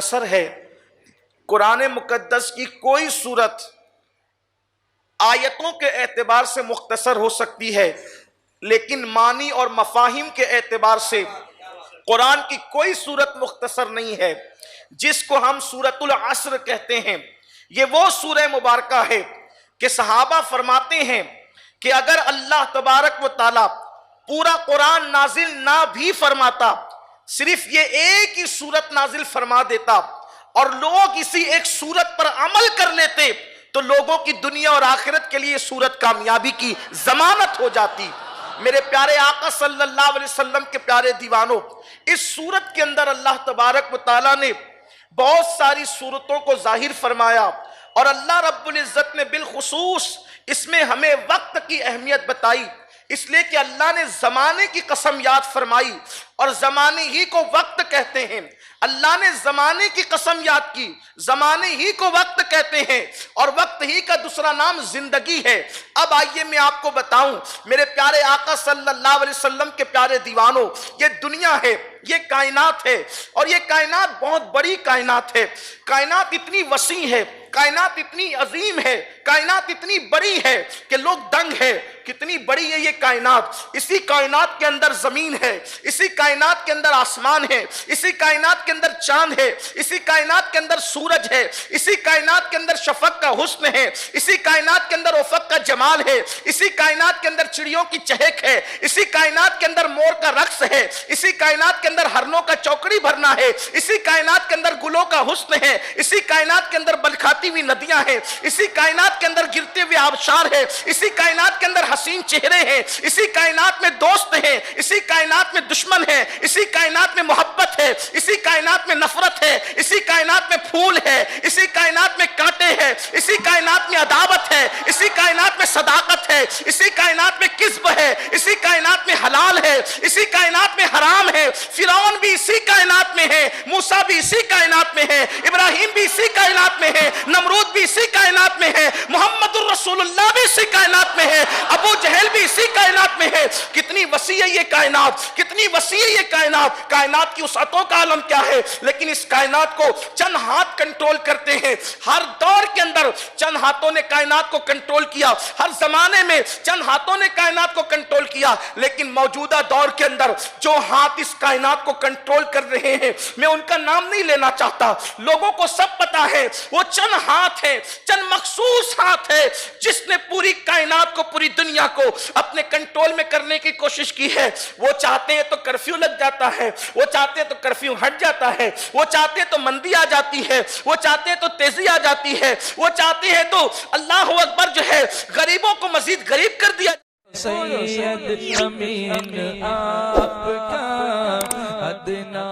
मुख्तसर है। कुरान मुकद्दस की कोई सूरत आयतों के एतबार से मुख्तसर हो सकती है, लेकिन मानी और मफाहिम के एतबार से कुरान की कोई सूरत मुख्तसर नहीं है। जिसको हम सूरतुल असर कहते हैं, ये वो सूरह मुबारका है कि सहाबा फरमाते हैं कि अगर अल्लाह तबारक व ताला पूरा कुरान नाजिल ना भी फरमाता, सिर्फ ये एक ही सूरत नाजिल फरमा देता और लोग इसी एक सूरत पर अमल कर लेते, तो लोगों की दुनिया और आखिरत के लिए सूरत कामयाबी की जमानत हो जाती। मेरे प्यारे आका सल्लल्लाहु अलैहि वसल्लम के प्यारे दीवानों, इस सूरत के अंदर अल्लाह तबारक व ताला ने बहुत सारी सूरतों को जाहिर फरमाया और अल्लाह रब्बुल इज्जत ने बिलखुसूस इसमें हमें वक्त की अहमियत बताई, इसलिए कि अल्लाह ने जमाने की कसम याद फरमाई और जमाने ही को वक्त कहते हैं। अल्लाह ने जमाने की कसम याद की, जमाने ही को वक्त कहते हैं और वक्त ही का दूसरा नाम जिंदगी है। अब आइए मैं आपको बताऊं मेरे प्यारे आका सल्लल्लाहु अलैहि वसल्लम के प्यारे दीवानों, ये दुनिया है, ये कायनात है और ये कायनात बहुत बड़ी कायनात है। कायनात इतनी वसी है, कायनात इतनी अजीम है, कायनात इतनी बड़ी है कि लोग दंग है। कितनी बड़ी है ये कायनात। इसी कायनात के अंदर जमीन है, इसी कायनात के अंदर आसमान है, इसी कायनात के अंदर चांद है, इसी कायनात के अंदर सूरज है, इसी कायनात के अंदर शफक का हुस्न है, इसी कायनात के अंदर उफक का जमाल है, इसी कायनात के अंदर चिड़ियों की चहक है, इसी कायनात के अंदर मोर का रक्स है, इसी कायनात के अंदर हरनों का चौकड़ी भरना है, इसी कायनात के अंदर गुलों का हुस्न है, इसी कायनात के अंदर बलखाती हुई नदियां हैं, इसी कायनात के अंदर गिरते हुए आबशार है, इसी कायनात के अंदर हसीन चेहरे हैं, इसी कायनात में दोस्त हैं, इसी कायनात में दुश्मन है, इसी कायनात में मोहब्बत है, इसी कायनात में नफरत है, इसी कायनात में फूल है, इसी कायनात में कांटे हैं, इसी कायनात में अदावत है, इसी कायनात में सदाकत है, इसी कायनात में किस्ब है, इसी कायनात में हलाल है, इसी कायनात में हराम है। फिरौन भी इसी कायनात में है, मूसा भी इसी कायनात में है, इब्राहिम भी इसी कायनात में है, नमरूद भी इसी कायनात में है, मुहम्मदुर रसूलुल्लाह भी इसी कायनात में है, अबू जहल भी इसी कायनात में है। कितनी वसी है ये कायनात, कितनी वसी है ये कायनात। कायनात की वसअतों का आलम क्या है, लेकिन इस कायनात को चंद हाथ कंट्रोल करते हैं। हर दौर के अंदर चंद हाथों ने कायनात को कंट्रोल किया, हर जमाने में चंद हाथों ने कायनात को कंट्रोल किया, लेकिन मौजूदा दौर के अंदर जो हाथ इस कायनात को कंट्रोल कर रहे हैं, मैं उनका नाम नहीं लेना चाहता, लोगों को सब पता है, वो चंद हाथ है, चंद मखसूस हाथ है जिसने पूरी कायनात को, पूरी दुनिया को अपने कंट्रोल में करने की कोशिश की है। वो चाहते हैं तो कर्फ्यू लग जाता है, वो चाहते हैं तो कर्फ्यू हट जाता है, वो चाहते हैं तो मंदी आ जाती है, वो चाहते हैं तो तेजी आ जाती है, वो चाहते हैं तो अल्लाह अकबर जो है गरीबों को मजीद गरीब कर दिया। सैयद अमीन आपका अदना